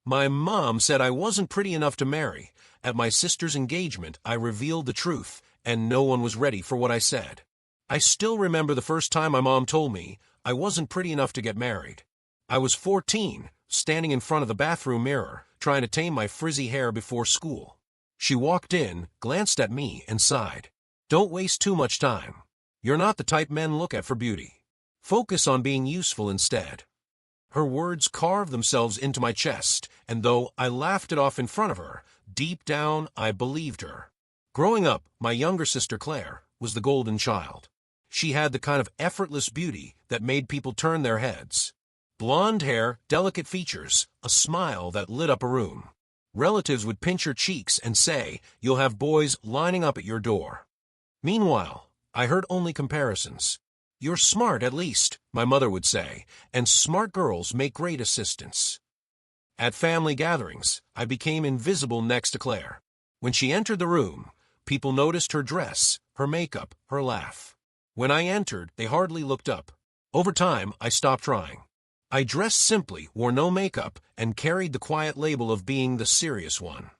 My mom said I wasn't pretty enough to marry. At my sister's engagement, I revealed the truth, and no one was ready for what I said. I still remember the first time my mom told me I wasn't pretty enough to get married. I was 14, standing in front of the bathroom mirror, trying to tame my frizzy hair before school. She walked in, glanced at me, and sighed. "Don't waste too much time. You're not the type men look at for beauty. Focus on being useful instead." Her words carved themselves into my chest, and though I laughed it off in front of her, deep down I believed her. Growing up, my younger sister Claire was the golden child. She had the kind of effortless beauty that made people turn their heads. Blonde hair, delicate features, a smile that lit up a room. Relatives would pinch her cheeks and say, "You'll have boys lining up at your door." Meanwhile, I heard only comparisons. "You're smart at least," my mother would say, "and smart girls make great assistants." At family gatherings, I became invisible next to Claire. When she entered the room, people noticed her dress, her makeup, her laugh. When I entered, they hardly looked up. Over time, I stopped trying. I dressed simply, wore no makeup, and carried the quiet label of being the serious one.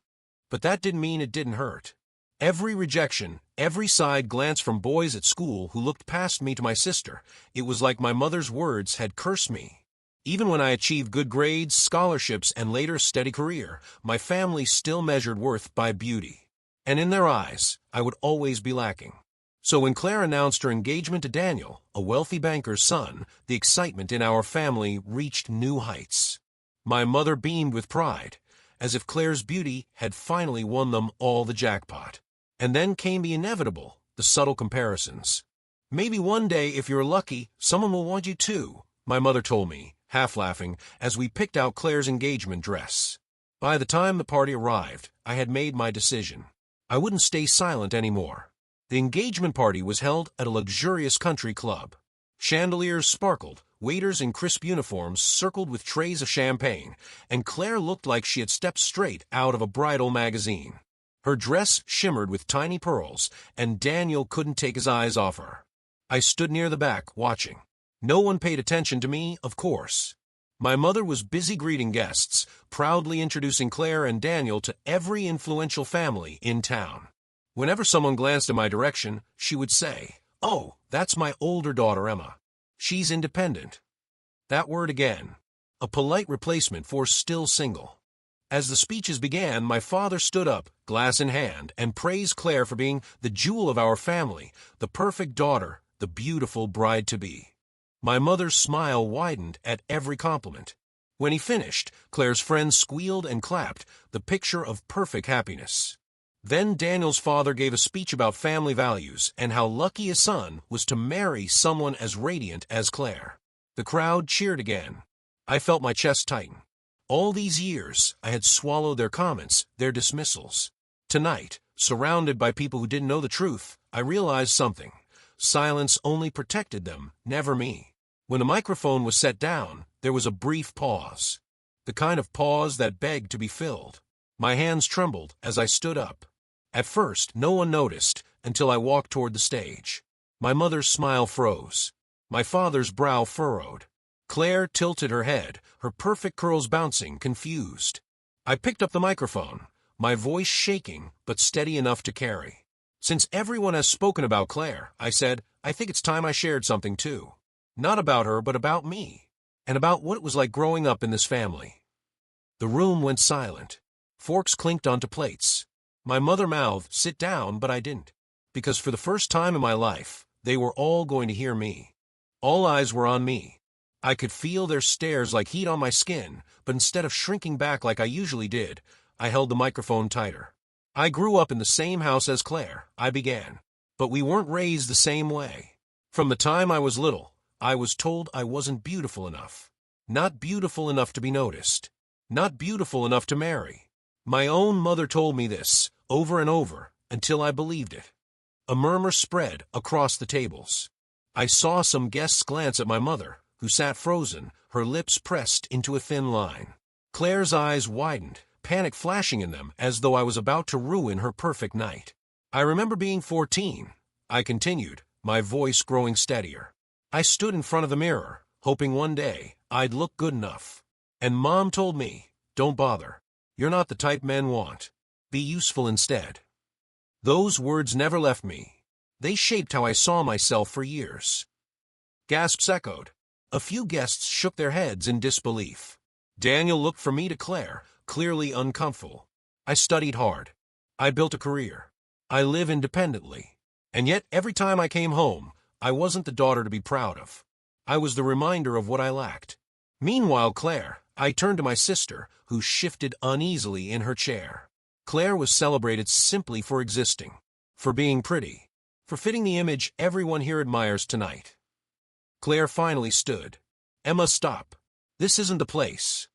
But that didn't mean it didn't hurt. Every rejection, every side glance from boys at school who looked past me to my sister, it was like my mother's words had cursed me. Even when I achieved good grades, scholarships, and later a steady career, my family still measured worth by beauty. And in their eyes, I would always be lacking. So when Claire announced her engagement to Daniel, a wealthy banker's son, the excitement in our family reached new heights. My mother beamed with pride, as if Claire's beauty had finally won them all the jackpot. And then came the inevitable, the subtle comparisons. "Maybe one day, if you're lucky, someone will want you too," my mother told me, half laughing, as we picked out Claire's engagement dress. By the time the party arrived, I had made my decision. I wouldn't stay silent anymore. The engagement party was held at a luxurious country club. Chandeliers sparkled, waiters in crisp uniforms circled with trays of champagne, and Claire looked like she had stepped straight out of a bridal magazine. Her dress shimmered with tiny pearls, and Daniel couldn't take his eyes off her. I stood near the back, watching. No one paid attention to me, of course. My mother was busy greeting guests, proudly introducing Claire and Daniel to every influential family in town. Whenever someone glanced in my direction, she would say, "Oh, that's my older daughter Emma. She's independent." That word again, a polite replacement for "still single." As the speeches began, my father stood up, glass in hand, and praised Claire for being the jewel of our family, the perfect daughter, the beautiful bride-to-be. My mother's smile widened at every compliment. When he finished, Claire's friends squealed and clapped, the picture of perfect happiness. Then Daniel's father gave a speech about family values and how lucky his son was to marry someone as radiant as Claire. The crowd cheered again. I felt my chest tighten. All these years, I had swallowed their comments, their dismissals. Tonight, surrounded by people who didn't know the truth, I realized something. Silence only protected them, never me. When the microphone was set down, there was a brief pause. The kind of pause that begged to be filled. My hands trembled as I stood up. At first, no one noticed until I walked toward the stage. My mother's smile froze. My father's brow furrowed. Claire tilted her head, her perfect curls bouncing, confused. I picked up the microphone, my voice shaking but steady enough to carry. "Since everyone has spoken about Claire," I said, "I think it's time I shared something too. Not about her, but about me, and about what it was like growing up in this family." The room went silent. Forks clinked onto plates. My mother mouthed, "Sit down," but I didn't. Because for the first time in my life, they were all going to hear me. All eyes were on me. I could feel their stares like heat on my skin, but instead of shrinking back like I usually did, I held the microphone tighter. "I grew up in the same house as Claire," I began, "but we weren't raised the same way. From the time I was little, I was told I wasn't beautiful enough. Not beautiful enough to be noticed. Not beautiful enough to marry. My own mother told me this, over and over, until I believed it." A murmur spread across the tables. I saw some guests glance at my mother, who sat frozen, her lips pressed into a thin line. Claire's eyes widened, panic flashing in them as though I was about to ruin her perfect night. "I remember being 14, I continued, my voice growing steadier. "I stood in front of the mirror, hoping one day I'd look good enough. And Mom told me, Don't bother. You're not the type men want. Be useful instead. Those words never left me. They shaped how I saw myself for years. Gasps echoed. A few guests shook their heads in disbelief. Daniel looked from me to Claire, clearly uncomfortable. I studied hard. I built a career. I live independently. And yet, every time I came home, I wasn't the daughter to be proud of. I was the reminder of what I lacked. Meanwhile, Claire, I turned to my sister, who shifted uneasily in her chair. Claire was celebrated simply for existing, for being pretty, for fitting the image everyone here admires tonight. Claire finally stood. Emma, stop. This isn't the place.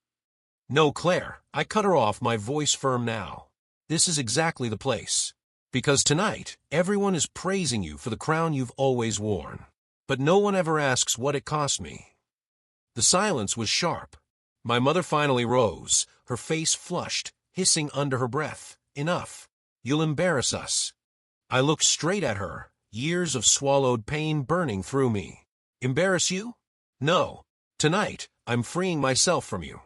No, Claire, I cut her off, my voice firm now. This is exactly the place. Because tonight, everyone is praising you for the crown you've always worn. But no one ever asks what it cost me. The silence was sharp. My mother finally rose, her face flushed, hissing under her breath. Enough. You'll embarrass us. I looked straight at her, years of swallowed pain burning through me. Embarrass you? No. Tonight, I'm freeing myself from you.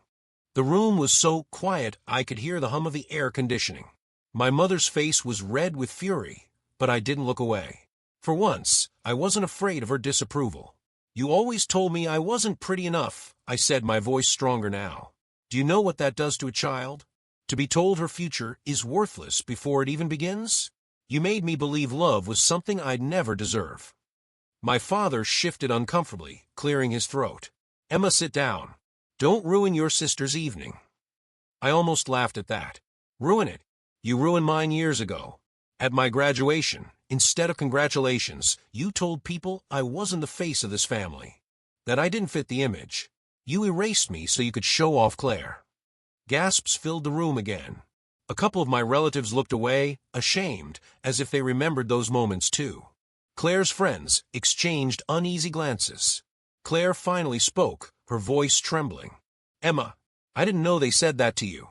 The room was so quiet I could hear the hum of the air conditioning. My mother's face was red with fury, but I didn't look away. For once, I wasn't afraid of her disapproval. You always told me I wasn't pretty enough, I said, my voice stronger now. Do you know what that does to a child? To be told her future is worthless before it even begins? You made me believe love was something I'd never deserve. My father shifted uncomfortably, clearing his throat. Emma, sit down. Don't ruin your sister's evening. I almost laughed at that. Ruin it? You ruined mine years ago. At my graduation, instead of congratulations, you told people I wasn't the face of this family, that I didn't fit the image. You erased me so you could show off Claire. Gasps filled the room again. A couple of my relatives looked away, ashamed, as if they remembered those moments too. Claire's friends exchanged uneasy glances. Claire finally spoke, her voice trembling. Emma, I didn't know they said that to you.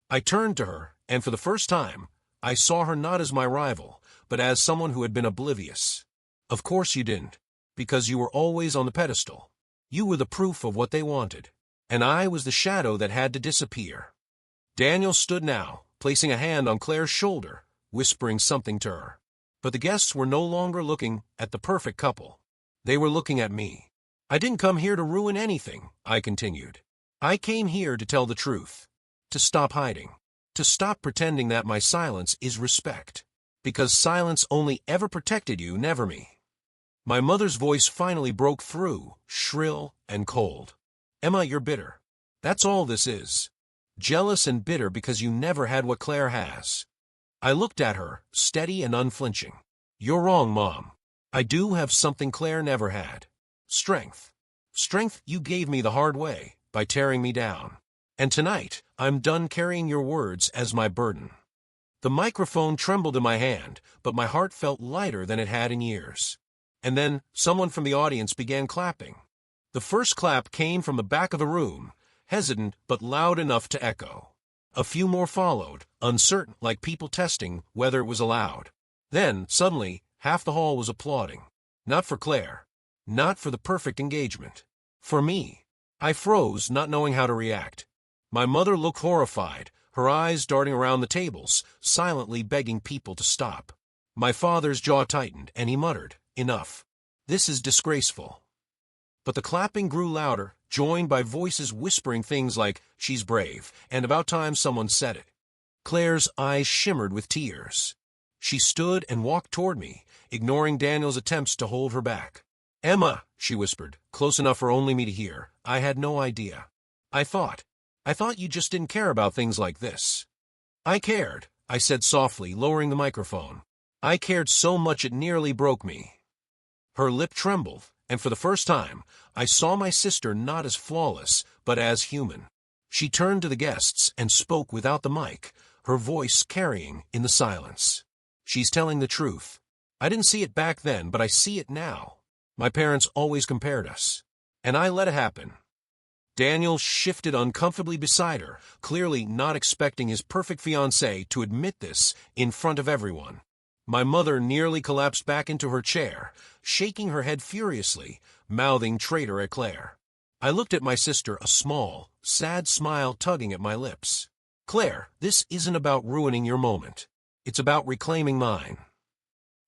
I turned to her, and for the first time, I saw her not as my rival, but as someone who had been oblivious. Of course you didn't, because you were always on the pedestal. You were the proof of what they wanted, and I was the shadow that had to disappear. Daniel stood now, placing a hand on Claire's shoulder, whispering something to her. But the guests were no longer looking at the perfect couple. They were looking at me. I didn't come here to ruin anything, I continued. I came here to tell the truth, to stop hiding, to stop pretending that my silence is respect. Because silence only ever protected you, never me. My mother's voice finally broke through, shrill and cold. Emma, you're bitter. That's all this is. Jealous and bitter because you never had what Claire has. I looked at her, steady and unflinching. You're wrong, Mom. I do have something Claire never had. Strength. Strength you gave me the hard way, by tearing me down. And tonight, I'm done carrying your words as my burden. The microphone trembled in my hand, but my heart felt lighter than it had in years. And then, someone from the audience began clapping. The first clap came from the back of the room, hesitant but loud enough to echo. A few more followed, uncertain, like people testing whether it was allowed. Then, suddenly, half the hall was applauding. Not for Claire. Not for the perfect engagement. For me. I froze, not knowing how to react. My mother looked horrified, her eyes darting around the tables, silently begging people to stop. My father's jaw tightened, and he muttered, Enough. This is disgraceful. But the clapping grew louder, joined by voices whispering things like, She's brave, and about time someone said it. Claire's eyes shimmered with tears. She stood and walked toward me, ignoring Daniel's attempts to hold her back. Emma, she whispered, close enough for only me to hear. I had no idea. I thought you just didn't care about things like this. I cared, I said softly, lowering the microphone. I cared so much it nearly broke me. Her lip trembled, and for the first time, I saw my sister not as flawless, but as human. She turned to the guests and spoke without the mic, her voice carrying in the silence. She's telling the truth. I didn't see it back then, but I see it now. My parents always compared us, and I let it happen. Daniel shifted uncomfortably beside her, clearly not expecting his perfect fiancée to admit this in front of everyone. My mother nearly collapsed back into her chair, shaking her head furiously, mouthing traitor at Claire. I looked at my sister, a small, sad smile tugging at my lips. Claire, this isn't about ruining your moment. It's about reclaiming mine.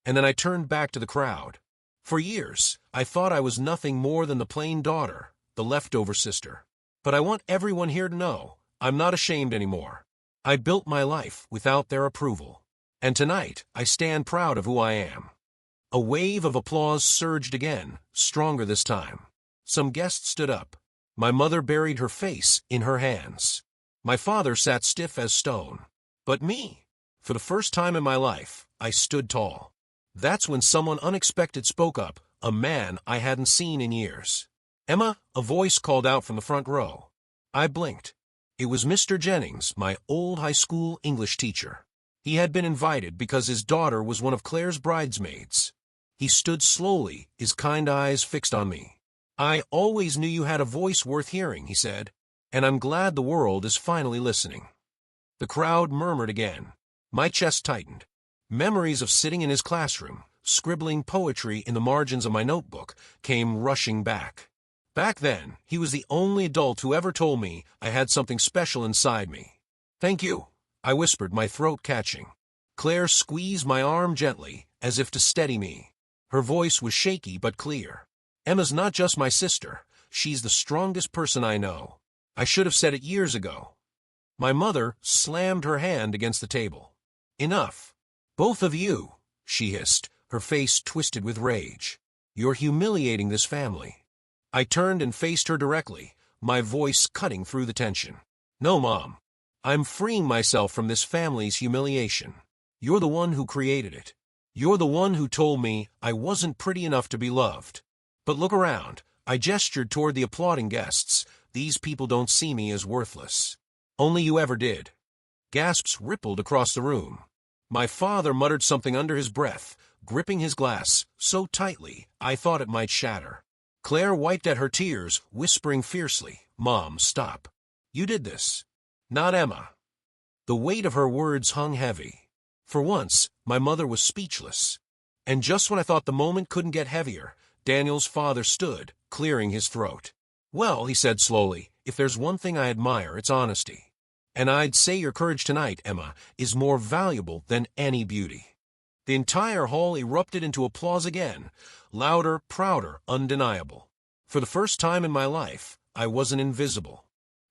And then I turned back to the crowd. For years, I thought I was nothing more than the plain daughter, the leftover sister. But I want everyone here to know, I'm not ashamed anymore. I built my life without their approval. And tonight, I stand proud of who I am. A wave of applause surged again, stronger this time. Some guests stood up. My mother buried her face in her hands. My father sat stiff as stone. But me, for the first time in my life, I stood tall. That's when someone unexpected spoke up, a man I hadn't seen in years. Emma, a voice called out from the front row. I blinked. It was Mr. Jennings, my old high school English teacher. He had been invited because his daughter was one of Claire's bridesmaids. He stood slowly, his kind eyes fixed on me. I always knew you had a voice worth hearing, he said, and I'm glad the world is finally listening. The crowd murmured again. My chest tightened. Memories of sitting in his classroom, scribbling poetry in the margins of my notebook, came rushing back. Back then, he was the only adult who ever told me I had something special inside me. Thank you, I whispered, my throat catching. Claire squeezed my arm gently, as if to steady me. Her voice was shaky but clear. Emma's not just my sister, she's the strongest person I know. I should have said it years ago. My mother slammed her hand against the table. Enough. Both of you, she hissed, her face twisted with rage. You're humiliating this family. I turned and faced her directly, my voice cutting through the tension. No, Mom. I'm freeing myself from this family's humiliation. You're the one who created it. You're the one who told me I wasn't pretty enough to be loved. But look around. I gestured toward the applauding guests. These people don't see me as worthless. Only you ever did. Gasps rippled across the room. My father muttered something under his breath, gripping his glass so tightly I thought it might shatter. Claire wiped at her tears, whispering fiercely, Mom, stop. You did this. Not Emma. The weight of her words hung heavy. For once, my mother was speechless. And just when I thought the moment couldn't get heavier, Daniel's father stood, clearing his throat. Well, he said slowly, if there's one thing I admire, it's honesty. And I'd say your courage tonight, Emma, is more valuable than any beauty. The entire hall erupted into applause again, louder, prouder, undeniable. For the first time in my life, I wasn't invisible.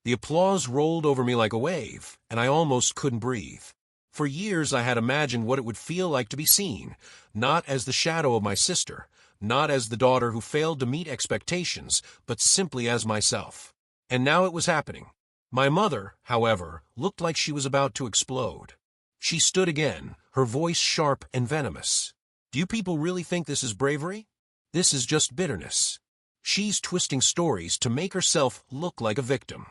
The applause rolled over me like a wave, and I almost couldn't breathe. For years I had imagined what it would feel like to be seen, not as the shadow of my sister, not as the daughter who failed to meet expectations, but simply as myself. And now it was happening. My mother, however, looked like she was about to explode. She stood again, her voice sharp and venomous. Do you people really think this is bravery? This is just bitterness. She's twisting stories to make herself look like a victim.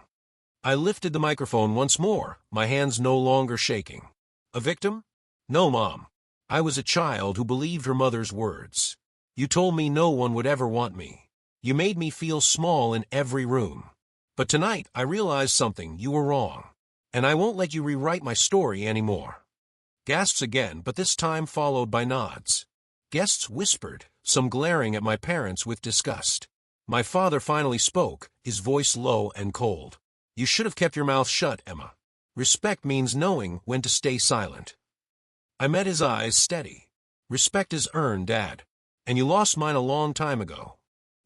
I lifted the microphone once more, my hands no longer shaking. A victim? No, Mom. I was a child who believed her mother's words. You told me no one would ever want me. You made me feel small in every room. But tonight I realized something. You were wrong. And I won't let you rewrite my story anymore. Gasps again, but this time followed by nods. Guests whispered, some glaring at my parents with disgust. My father finally spoke, his voice low and cold. You should have kept your mouth shut, Emma. Respect means knowing when to stay silent. I met his eyes steady. Respect is earned, Dad. And you lost mine a long time ago.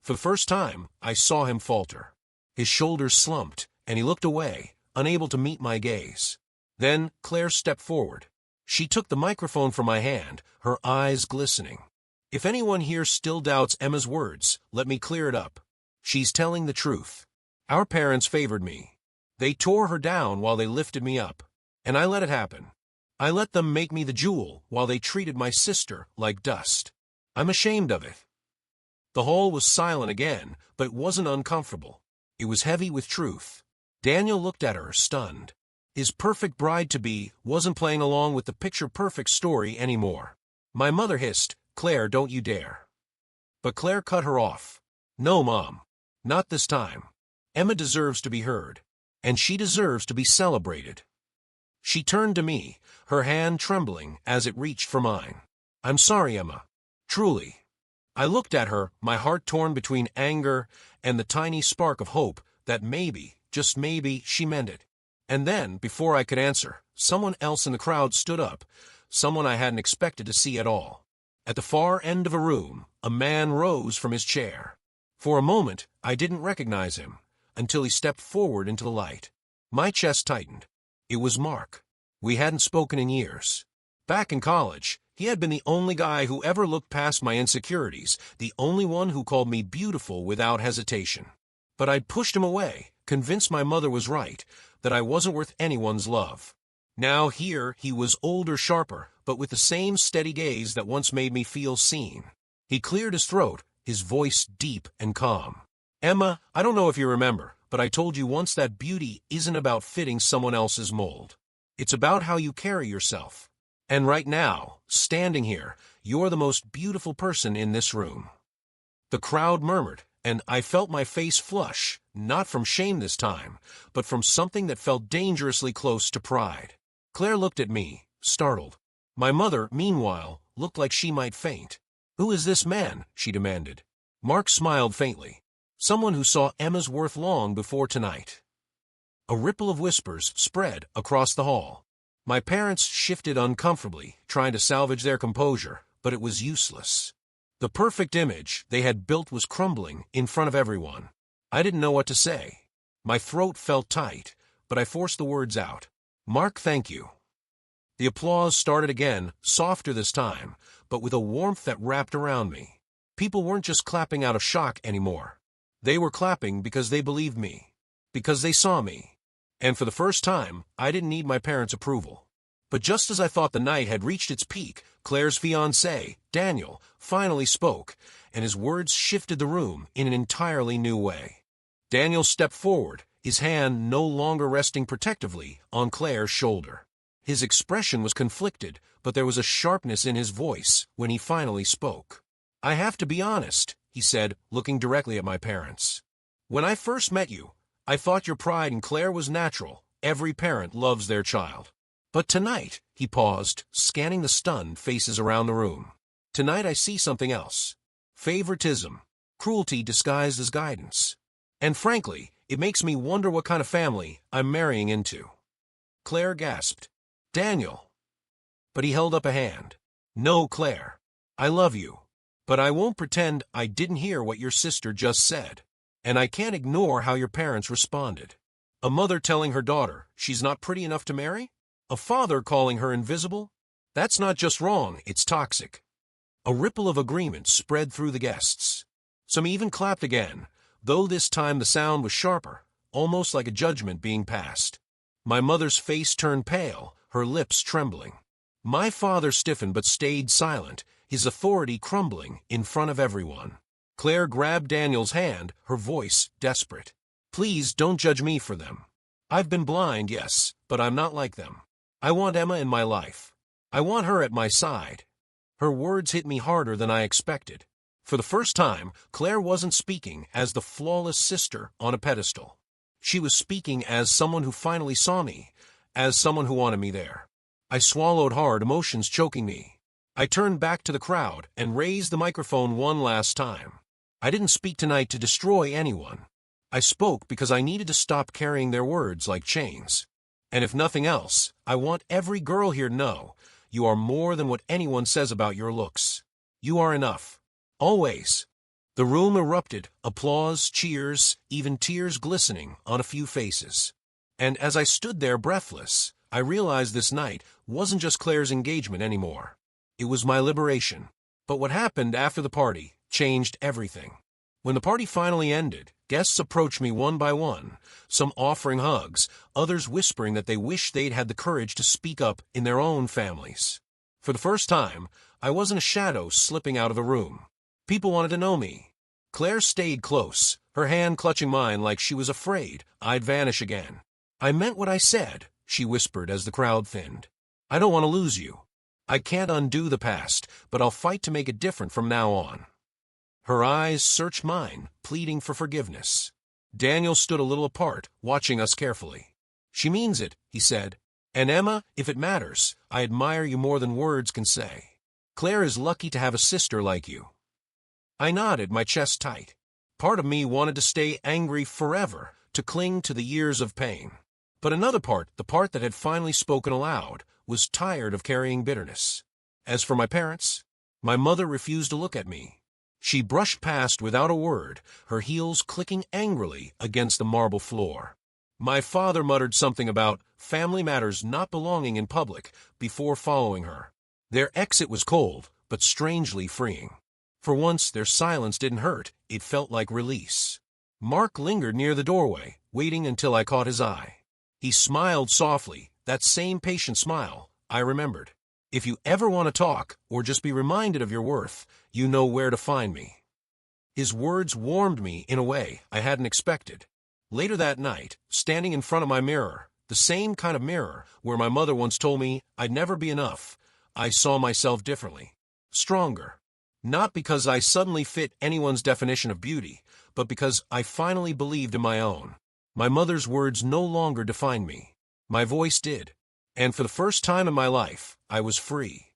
For the first time, I saw him falter. His shoulders slumped, and he looked away, unable to meet my gaze. Then Claire stepped forward. She took the microphone from my hand, her eyes glistening. If anyone here still doubts Emma's words, let me clear it up. She's telling the truth. Our parents favored me. They tore her down while they lifted me up. And I let it happen. I let them make me the jewel while they treated my sister like dust. I'm ashamed of it. The hall was silent again, but it wasn't uncomfortable. It was heavy with truth. Daniel looked at her, stunned. His perfect bride-to-be wasn't playing along with the picture-perfect story anymore. My mother hissed, Claire, don't you dare. But Claire cut her off. No, Mom. Not this time. Emma deserves to be heard. And she deserves to be celebrated. She turned to me, her hand trembling as it reached for mine. I'm sorry, Emma. Truly. I looked at her, my heart torn between anger and the tiny spark of hope that maybe, just maybe, she meant it. And then, before I could answer, someone else in the crowd stood up, someone I hadn't expected to see at all. At the far end of a room, a man rose from his chair. For a moment, I didn't recognize him, until he stepped forward into the light. My chest tightened. It was Mark. We hadn't spoken in years. Back in college, he had been the only guy who ever looked past my insecurities, the only one who called me beautiful without hesitation. But I'd pushed him away, convinced my mother was right, that I wasn't worth anyone's love. Now here he was older, sharper, but with the same steady gaze that once made me feel seen. He cleared his throat, his voice deep and calm. "Emma, I don't know if you remember, but I told you once that beauty isn't about fitting someone else's mold. It's about how you carry yourself. And right now, standing here, you're the most beautiful person in this room." The crowd murmured, and I felt my face flush, not from shame this time, but from something that felt dangerously close to pride. Claire looked at me, startled. My mother, meanwhile, looked like she might faint. "Who is this man?" she demanded. Mark smiled faintly. "Someone who saw Emma's worth long before tonight." A ripple of whispers spread across the hall. My parents shifted uncomfortably, trying to salvage their composure, but it was useless. The perfect image they had built was crumbling in front of everyone. I didn't know what to say. My throat felt tight, but I forced the words out. "Mark, thank you." The applause started again, softer this time, but with a warmth that wrapped around me. People weren't just clapping out of shock anymore. They were clapping because they believed me, because they saw me. And for the first time, I didn't need my parents' approval. But just as I thought the night had reached its peak, Claire's fiancé, Daniel, finally spoke, and his words shifted the room in an entirely new way. Daniel stepped forward, his hand no longer resting protectively on Claire's shoulder. His expression was conflicted, but there was a sharpness in his voice when he finally spoke. "I have to be honest," he said, looking directly at my parents. "When I first met you, I thought your pride in Claire was natural. Every parent loves their child. But tonight," he paused, scanning the stunned faces around the room. "Tonight I see something else. Favoritism. Cruelty disguised as guidance. And frankly, it makes me wonder what kind of family I'm marrying into." Claire gasped. "Daniel." But he held up a hand. "No, Claire. I love you. But I won't pretend I didn't hear what your sister just said. And I can't ignore how your parents responded. A mother telling her daughter she's not pretty enough to marry? A father calling her invisible? That's not just wrong, it's toxic." A ripple of agreement spread through the guests. Some even clapped again, though this time the sound was sharper, almost like a judgment being passed. My mother's face turned pale, her lips trembling. My father stiffened but stayed silent, his authority crumbling in front of everyone. Claire grabbed Daniel's hand, her voice desperate. "Please don't judge me for them. I've been blind, yes, but I'm not like them. I want Emma in my life. I want her at my side." Her words hit me harder than I expected. For the first time, Claire wasn't speaking as the flawless sister on a pedestal. She was speaking as someone who finally saw me, as someone who wanted me there. I swallowed hard, emotions choking me. I turned back to the crowd and raised the microphone one last time. I didn't speak tonight to destroy anyone. I spoke because I needed to stop carrying their words like chains. And if nothing else, I want every girl here to know you are more than what anyone says about your looks. You are enough. Always. The room erupted, applause, cheers, even tears glistening on a few faces. And as I stood there breathless, I realized this night wasn't just Claire's engagement anymore. It was my liberation. But what happened after the party changed everything. When the party finally ended, guests approached me one by one, some offering hugs, others whispering that they wished they'd had the courage to speak up in their own families. For the first time, I wasn't a shadow slipping out of the room. People wanted to know me. Claire stayed close, her hand clutching mine like she was afraid I'd vanish again. "I meant what I said," she whispered as the crowd thinned. "I don't want to lose you. I can't undo the past, but I'll fight to make it different from now on." Her eyes searched mine, pleading for forgiveness. Daniel stood a little apart, watching us carefully. "She means it," he said. "And Emma, if it matters, I admire you more than words can say. Claire is lucky to have a sister like you." I nodded, my chest tight. Part of me wanted to stay angry forever, to cling to the years of pain. But another part, the part that had finally spoken aloud, was tired of carrying bitterness. As for my parents, my mother refused to look at me. She brushed past without a word, her heels clicking angrily against the marble floor. My father muttered something about family matters not belonging in public before following her. Their exit was cold, but strangely freeing. For once, their silence didn't hurt, it felt like release. Mark lingered near the doorway, waiting until I caught his eye. He smiled softly, that same patient smile, I remembered. If you ever want to talk, or just be reminded of your worth, you know where to find me. His words warmed me in a way I hadn't expected. Later that night, standing in front of my mirror, the same kind of mirror where my mother once told me I'd never be enough, I saw myself differently. Stronger. Not because I suddenly fit anyone's definition of beauty, but because I finally believed in my own. My mother's words no longer defined me. My voice did. And for the first time in my life, I was free.